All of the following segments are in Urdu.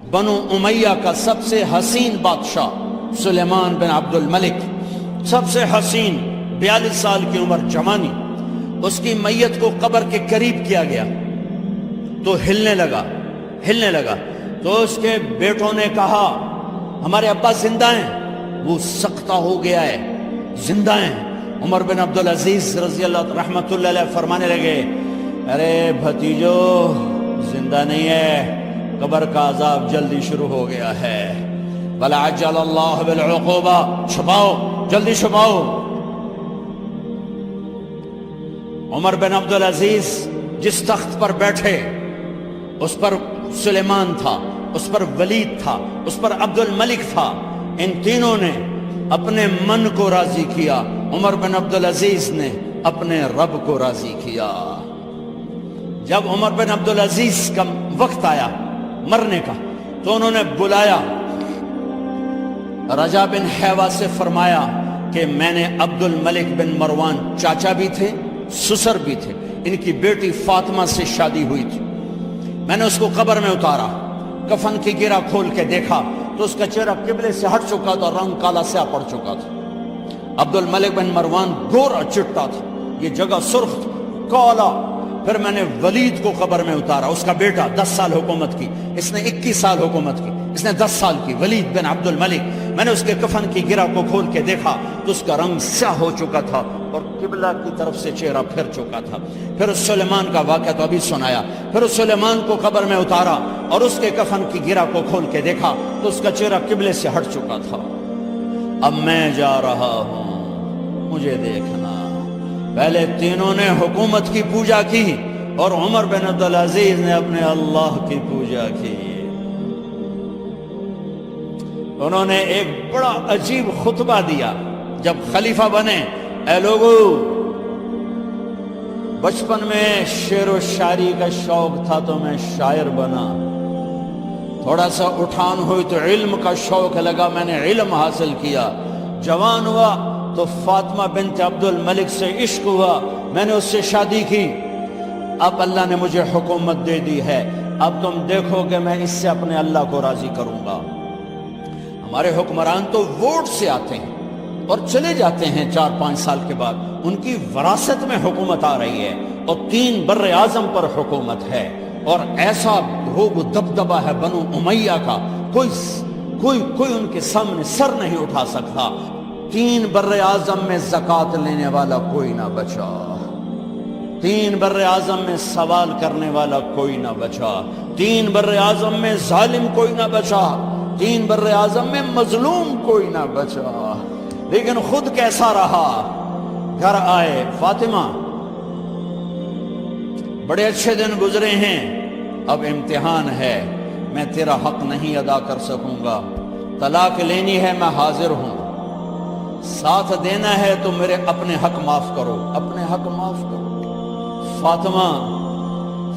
بنو امیہ کا سب سے حسین بادشاہ سلیمان بن عبد الملک، سب سے حسین، 42 سال کی عمر، جوانی، اس کی میت کو قبر کے قریب کیا گیا تو ہلنے لگا تو اس کے بیٹوں نے کہا ہمارے ابا زندہ ہیں، وہ سختہ ہو گیا ہے، زندہ ہیں۔ عمر بن عبدالعزیز رضی اللہ رحمت اللہ علیہ فرمانے لگے ارے بھتیجو زندہ نہیں ہے، قبر کا عذاب جلدی شروع ہو گیا ہے، بلا عجل اللہ بالعقوبہ، چھپاؤ جلدی چھپاؤ۔ عمر بن عبدالعزیز جس تخت پر بیٹھے اس پر سلیمان تھا، اس پر ولید تھا، اس پر عبد الملک تھا، ان تینوں نے اپنے من کو راضی کیا، عمر بن عبدالعزیز نے اپنے رب کو راضی کیا۔ جب عمر بن عبدالعزیز کا وقت آیا مرنے کا تو انہوں نے بلایا رجا بن حیوہ سے، فرمایا کہ میں نے عبد الملک بن مروان، چاچا بھی تھے سسر بھی تھے، ان کی بیٹی فاطمہ سے شادی ہوئی تھی، میں نے اس کو قبر میں اتارا، کفن کی گرہ کھول کے دیکھا تو اس کا چہرہ قبلے سے ہٹ چکا تھا، رنگ کالا سیاہ پڑ چکا تھا۔ عبد الملک بن مروان گورا چٹا تھا، یہ جگہ سرخ تھی، کالا۔ پھر میں نے ولید کو قبر میں اتارا، اس کا بیٹا 10 سال حکومت کی، اس نے 21 سال حکومت کی، اس نے 10 سال کی، ولید بن عبد الملک۔ میں نے اس کے کفن کی گرہ کو کھول کے دیکھا تو اس کا رنگ سیاہ ہو چکا تھا اور قبلہ کی طرف سے چہرہ پھر چکا تھا۔ پھر اس سلیمان کا واقعہ تو ابھی سنایا، پھر اس سلیمان کو قبر میں اتارا اور اس کے کفن کی گرہ کو کھول کے دیکھا تو اس کا چہرہ قبلے سے ہٹ چکا تھا۔ اب میں جا رہا ہوں، مجھے دیکھنا۔ پہلے تینوں نے حکومت کی پوجا کی اور عمر بن عبدالعزیز نے اپنے اللہ کی پوجا کی۔ انہوں نے ایک بڑا عجیب خطبہ دیا جب خلیفہ بنے، اے لوگو، بچپن میں شعر و شاعری کا شوق تھا تو میں شاعر بنا، تھوڑا سا اٹھان ہوئی تو علم کا شوق لگا، میں نے علم حاصل کیا، جوان ہوا تو فاطمہ بنت عبد الملک سے عشق ہوا، میں نے اس سے شادی کی، اب اللہ نے مجھے حکومت دے دی ہے، اب تم دیکھو کہ میں اس سے اپنے اللہ کو راضی کروں گا۔ ہمارے حکمران تو ووٹ سے آتے ہیں اور چلے جاتے ہیں 4-5 سال کے بعد، ان کی وراثت میں حکومت آ رہی ہے اور 3 بر اعظم پر حکومت ہے، اور ایسا روب و دبدبہ ہے بنو امیہ کا، کوئی ان کے سامنے سر نہیں اٹھا سکتا۔ 3 بر اعظم میں زکوٰۃ لینے والا کوئی نہ بچا، 3 بر اعظم میں سوال کرنے والا کوئی نہ بچا، 3 بر اعظم میں ظالم کوئی نہ بچا، 3 بر اعظم میں مظلوم کوئی نہ بچا۔ لیکن خود کیسا رہا؟ گھر آئے، فاطمہ بڑے اچھے دن گزرے ہیں، اب امتحان ہے، میں تیرا حق نہیں ادا کر سکوں گا، طلاق لینی ہے میں حاضر ہوں، ساتھ دینا ہے تو میرے اپنے حق معاف کرو، اپنے حق معاف کرو۔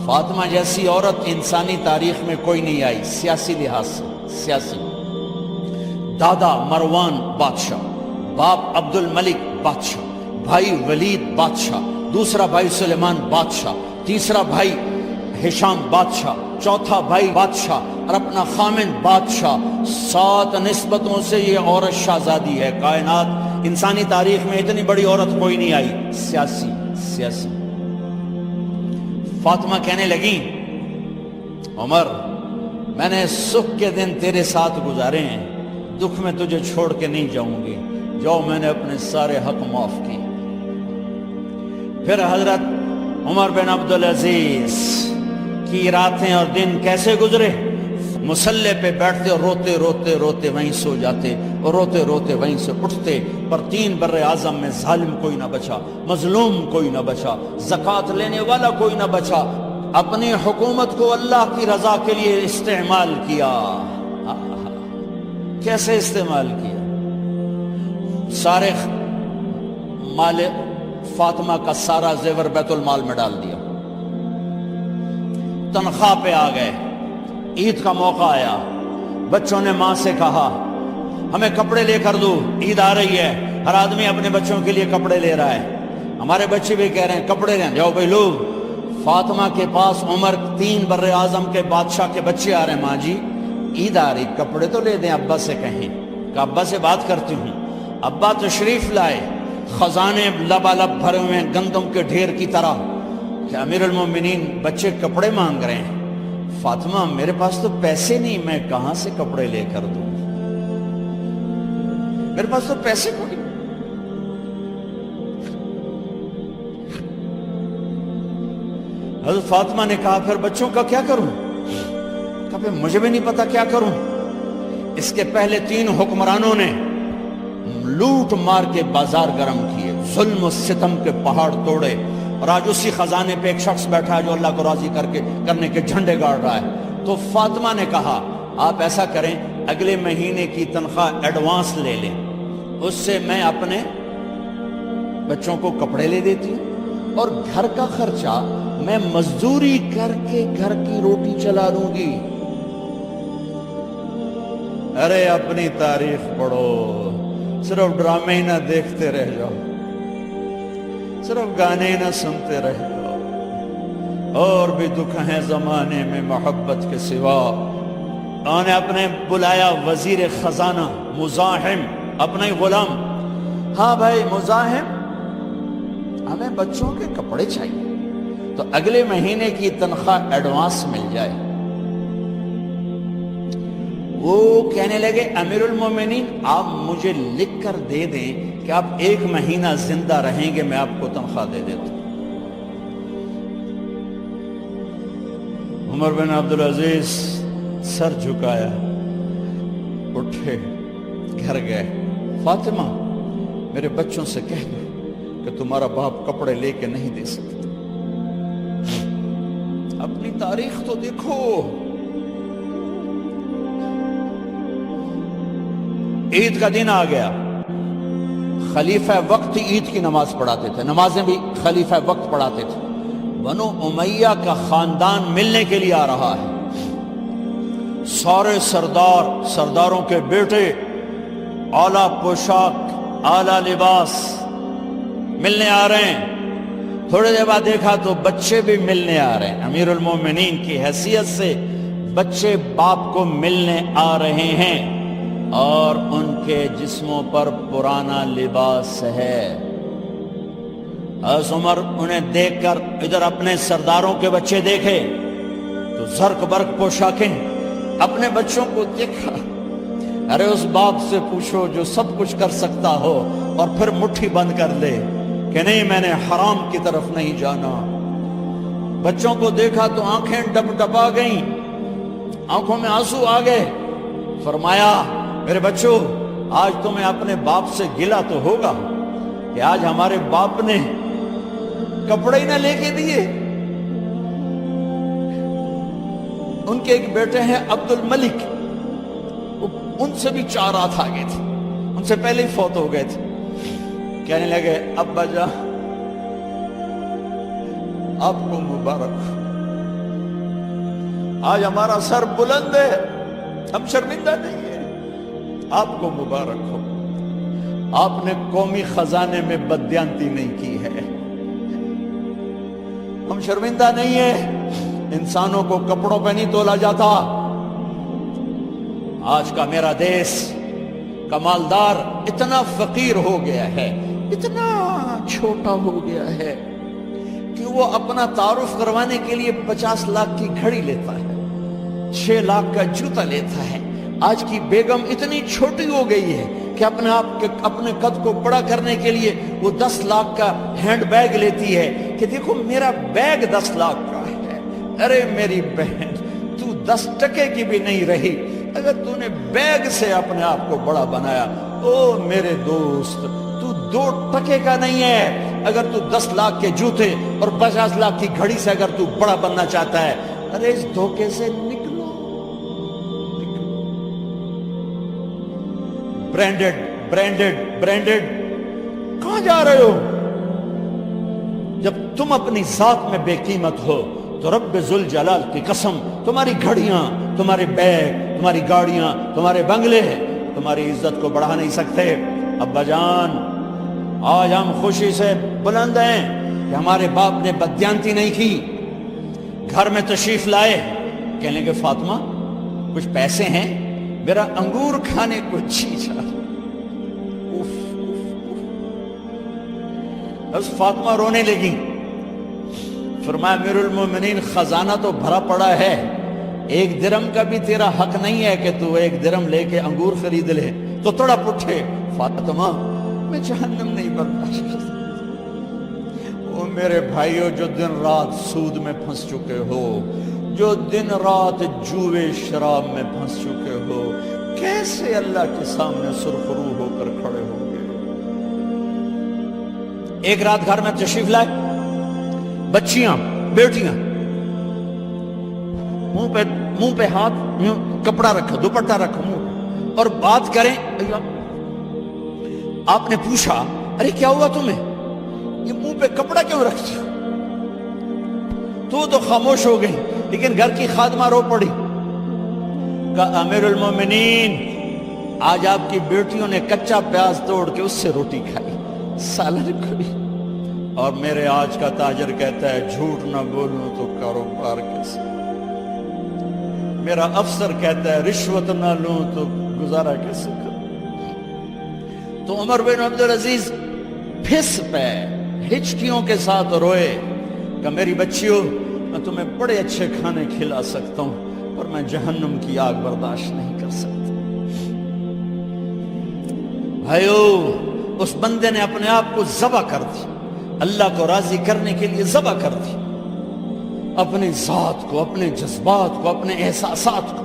فاطمہ جیسی عورت انسانی تاریخ میں کوئی نہیں آئی، سیاسی لحاظ سے، سیاسی۔ دادا مروان بادشاہ، باپ عبد الملک بادشاہ، بھائی ولید بادشاہ، دوسرا بھائی سلیمان بادشاہ، تیسرا بھائی ہشام بادشاہ، چوتھا بھائی بادشاہ اور اپنا خامن بادشاہ، 7 نسبتوں سے یہ عورت شہزادی ہے۔ کائنات انسانی تاریخ میں اتنی بڑی عورت کوئی نہیں آئی، سیاسی۔ فاطمہ کہنے لگی عمر، میں نے سکھ کے دن تیرے ساتھ گزارے ہیں، دکھ میں تجھے چھوڑ کے نہیں جاؤں گی، جاؤ میں نے اپنے سارے حق معاف کیے۔ پھر حضرت عمر بن عبدالعزیز کی راتیں اور دن کیسے گزرے؟ مصلے پہ بیٹھتے اور روتے وہیں سو جاتے اور روتے وہیں سے اٹھتے، پر 3 بر اعظم میں ظالم کوئی نہ بچا، مظلوم کوئی نہ بچا، زکوٰۃ لینے والا کوئی نہ بچا، اپنی حکومت کو اللہ کی رضا کے لیے استعمال کیا۔ کیسے استعمال کیا؟ سارے مال فاطمہ کا سارا زیور بیت المال میں ڈال دیا، تنخواہ پہ آ گئے، عید کا موقع آیا، بچوں نے ماں سے کہا ہمیں کپڑے لے کر دو، عید آ رہی ہے، ہر آدمی اپنے بچوں کے لیے کپڑے لے رہا ہے، ہمارے بچے بھی کہہ رہے ہیں کپڑے لیں، جاؤ بھائی لو۔ فاطمہ کے پاس عمر 3 بر اعظم کے بادشاہ کے بچے آ رہے ہیں، ماں جی عید آ رہی، کپڑے تو لے دیں، ابا سے کہیں کہ ابا سے بات کرتی ہوں۔ ابا تشریف لائے، خزانے لبالب بھرے ہوئے ہیں گندم کے ڈھیر کی طرح کہ امیر المومنین بچے کپڑے مانگ رہے ہیں۔ فاطمہ میرے پاس تو پیسے نہیں، میں کہاں سے کپڑے لے کر دوں، میرے پاس تو پیسے کوئی۔ حضرت فاطمہ نے کہا پھر بچوں کا کیا کروں؟ کہا پھر مجھے بھی نہیں پتا کیا کروں۔ اس کے پہلے 3 حکمرانوں نے لوٹ مار کے بازار گرم کیے، ظلم و ستم کے پہاڑ توڑے، اور آج اسی خزانے پہ ایک شخص بیٹھا ہے جو اللہ کو راضی کرنے کے جھنڈے گاڑ رہا ہے۔ تو فاطمہ نے کہا آپ ایسا کریں، اگلے مہینے کی تنخواہ ایڈوانس لے لیں، اس سے میں اپنے بچوں کو کپڑے لے دیتی ہوں، اور گھر کا خرچہ میں مزدوری کر کے گھر کی روٹی چلا لوں گی۔ ارے اپنی تاریخ پڑھو، صرف ڈرامے ہی نہ دیکھتے رہ جاؤ، صرف گانے ہی نہ سنتے رہ جاؤ، اور بھی دکھ ہیں زمانے میں محبت کے سوا۔ انہوں نے اپنے بلایا وزیر خزانہ مزاحم، اپنا ہی غلام، ہاں بھائی مزاحم، ہمیں بچوں کے کپڑے چاہیے، تو اگلے مہینے کی تنخواہ ایڈوانس مل جائے۔ وہ کہنے لگے امیر المومنین آپ مجھے لکھ کر دے دیں کہ آپ 1 مہینہ زندہ رہیں گے، میں آپ کو تنخواہ دے دیتا ہوں۔ عمر بن عبدالعزیز سر جھکایا، اٹھے، گھر گئے، فاطمہ میرے بچوں سے کہہ دو کہ تمہارا باپ کپڑے لے کے نہیں دے سکتا۔ اپنی تاریخ تو دیکھو، عید کا دن آ گیا، خلیفہ وقت عید کی نماز پڑھاتے تھے، نمازیں بھی خلیفہ وقت پڑھاتے تھے۔ بنو امیہ کا خاندان ملنے کے لیے آ رہا ہے، سارے سرداروں کے بیٹے اعلیٰ پوشاک، اعلیٰ لباس ملنے آ رہے ہیں۔ تھوڑے دیر بعد دیکھا تو بچے بھی ملنے آ رہے ہیں، امیر المومنین کی حیثیت سے بچے باپ کو ملنے آ رہے ہیں، اور ان کے جسموں پر پرانا لباس ہے۔ حضرت عمر انہیں دیکھ کر ادھر اپنے سرداروں کے بچے دیکھے تو زرق برق پوشاکیں، اپنے بچوں کو دیکھا۔ ارے اس باپ سے پوچھو جو سب کچھ کر سکتا ہو اور پھر مٹھی بند کر لے کہ نہیں میں نے حرام کی طرف نہیں جانا۔ بچوں کو دیکھا تو آنکھیں ڈب ڈبا گئیں، آنکھوں میں آنسو آ گئے۔ فرمایا میرے بچوں آج تمہیں اپنے باپ سے گلہ تو ہوگا کہ آج ہمارے باپ نے کپڑے ہی نہ لے کے دیے۔ ان کے ایک بیٹے ہیں عبد الملک، ان سے بھی 4 ہاتھ آگے تھے، ان سے پہلے ہی فوت ہو گئے تھے۔ کہنے لگے ابا جان آپ کو مبارک، آج ہمارا سر بلند ہے، ہم شرمندہ نہیں ہیں، آپ کو مبارک ہو، آپ نے قومی خزانے میں بددیانتی نہیں کی ہے، ہم شرمندہ نہیں ہیں، انسانوں کو کپڑوں پہ نہیں تولا جاتا۔ آج کا میرا دیس کا مالدار اتنا فقیر ہو گیا ہے، اتنا چھوٹا ہو گیا ہے کہ وہ اپنا تعارف کروانے کے لیے 50 لاکھ کی گھڑی لیتا ہے، 6 لاکھ کا جوتا لیتا ہے۔ آج کی بیگم اتنی چھوٹی ہو گئی ہے کہ اپنے قد کو بڑا کرنے کے لیے وہ 10 لاکھ کا ہینڈ بیگ لیتی ہے کہ دیکھو میرا بیگ 10 لاکھ کا ہے۔ ارے میری بہن تو 10 ٹکے کی بھی نہیں رہی، اگر تو نے بیگ سے اپنے آپ کو بڑا بنایا، او میرے دوست تو 2 ٹکے کا نہیں ہے۔ اگر تو 10 لاکھ کے جوتے اور 50 لاکھ کی گھڑی سے اگر تو بڑا بننا چاہتا ہے، ارے اس دھوکے سے نکلو۔ برینڈڈ کہاں جا رہے ہو؟ جب تم اپنی ذات میں بے قیمت ہو تو رب ذوالجلال کی قسم تمہاری گھڑیاں، تمہارے بیگ، تمہاری گاڑیاں، تمہارے بنگلے تمہاری عزت کو بڑھا نہیں سکتے۔ ابا جان آج ہم خوشی سے بلند ہیں کہ ہمارے باپ نے بددیانتی نہیں کی۔ گھر میں تشریف لائے، کہنے لگے فاطمہ کچھ پیسے ہیں، میرا انگور کھانے کو جی چاہ۔ بس فاطمہ رونے لگی، فرمایا امیر المومنین خزانہ تو بھرا پڑا ہے، 1 درم کا بھی تیرا حق نہیں ہے کہ تو 1 درم لے کے انگور خرید لے۔ تو تڑپ اٹھے، فاطمہ میں جہنم نہیں برداشت کر سکتا۔ وہ میرے بھائیو جو دن رات سود میں پھنس چکے ہو، جو دن رات جوے شراب میں پھنس چکے ہو، کیسے اللہ کے سامنے سرخرو ہو کر کھڑے ہو گے؟ ایک رات گھر میں تشریف لائے، بچیاں بیٹیاں، منہ پہ ہاتھ، کپڑا رکھا، دوپٹہ رکھا منہ پہ، اور بات کریں۔ آپ نے پوچھا ارے کیا ہوا تمہیں، یہ منہ پہ کپڑا کیوں رکھتی ہو؟ تو خاموش ہو گئی، لیکن گھر کی خادمہ رو پڑی، کہا امیر المومنین آج آپ کی بیٹیوں نے کچا پیاز توڑ کے اس سے روٹی کھائی، سالن کھائی، اور میرے آج کا تاجر کہتا ہے جھوٹ نہ بولوں تو کاروبار کیسے، میرا افسر کہتا ہے رشوت نہ لوں تو گزارا کیسے کروں۔ تو عمر بن عبدالعزیز پھس پہ ہچکیوں کے ساتھ روئے کہ میری بچیوں میں تمہیں بڑے اچھے کھانے کھلا سکتا ہوں، پر میں جہنم کی آگ برداشت نہیں کر سکتا۔ بھائیو، اس بندے نے اپنے آپ کو ذبح کر دی، اللہ کو راضی کرنے کے لیے ذبح کر دی، اپنی ذات کو، اپنے جذبات کو، اپنے احساسات کو۔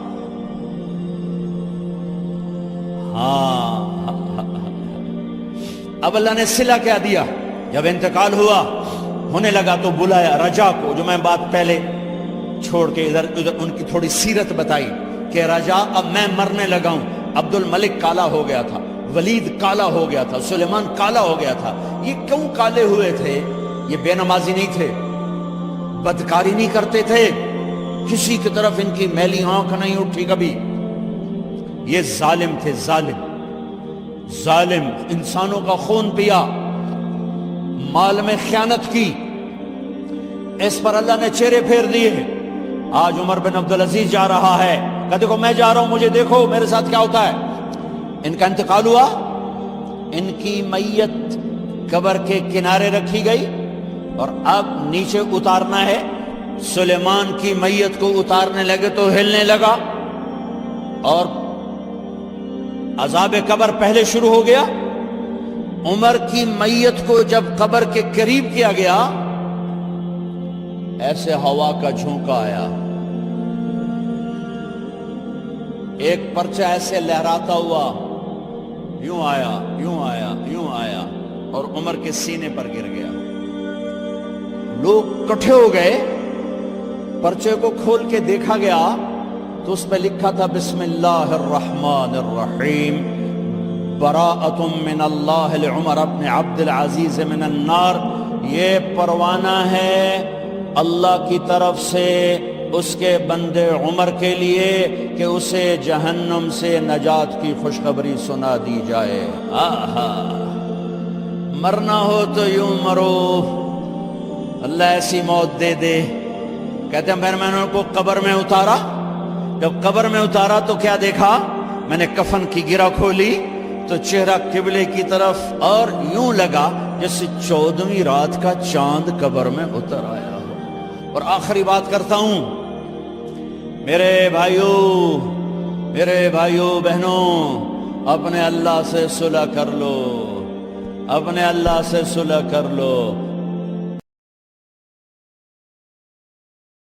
اب اللہ نے صلہ کیا دیا، جب انتقال ہوا ہونے لگا تو بلایا رجا کو، جو میں بات پہلے چھوڑ کے ادھر ان کی تھوڑی سیرت بتائی کہ رجا اب میں مرنے لگا ہوں۔ عبد الملک کالا ہو گیا تھا، ولید کالا ہو گیا تھا، سلیمان کالا ہو گیا تھا۔ یہ کیوں کالے ہوئے تھے؟ یہ بے نمازی نہیں تھے، بدکاری نہیں کرتے تھے، کسی کی طرف ان کی میلی آنکھ نہیں اٹھی کبھی۔ یہ ظالم تھے، ظالم انسانوں کا خون پیا، مال میں خیانت کی، اس پر اللہ نے چہرے پھیر دیے۔ آج عمر بن عبدالعزیز جا رہا ہے، کہ دیکھو میں جا رہا ہوں، مجھے دیکھو میرے ساتھ کیا ہوتا ہے۔ ان کا انتقال ہوا، ان کی میت قبر کے کنارے رکھی گئی، اور اب نیچے اتارنا ہے۔ سلیمان کی میت کو اتارنے لگے تو ہلنے لگا، اور عذاب قبر پہلے شروع ہو گیا۔ عمر کی میت کو جب قبر کے قریب کیا گیا، ایسے ہوا کا جھونکا آیا، ایک پرچہ ایسے لہراتا ہوا یوں آیا، یوں آیا، یوں آیا، اور عمر کے سینے پر گر گیا۔ لوگ کٹھے ہو گئے، پرچے کو کھول کے دیکھا گیا تو اس پہ لکھا تھا بسم اللہ الرحمن الرحیم، براءۃ من اللہ لعمر بن عبد العزیز من النار۔ یہ پروانہ ہے اللہ کی طرف سے اس کے بندے عمر کے لیے کہ اسے جہنم سے نجات کی خوشخبری سنا دی جائے۔ آہا، مرنا ہو تو یوں مرو، اللہ ایسی موت دے دے۔ کہتے ہیں میں نے ان کو قبر میں اتارا، جب قبر میں اتارا تو کیا دیکھا؟ میں نے کفن کی گرہ کھولی تو چہرہ قبلے کی طرف، اور یوں لگا جیسے 14ویں رات کا چاند قبر میں اتر آیا ہو۔ اور آخری بات کرتا ہوں، میرے بھائیوں بہنوں، اپنے اللہ سے صلح کر لو، اپنے اللہ سے صلح کر لو۔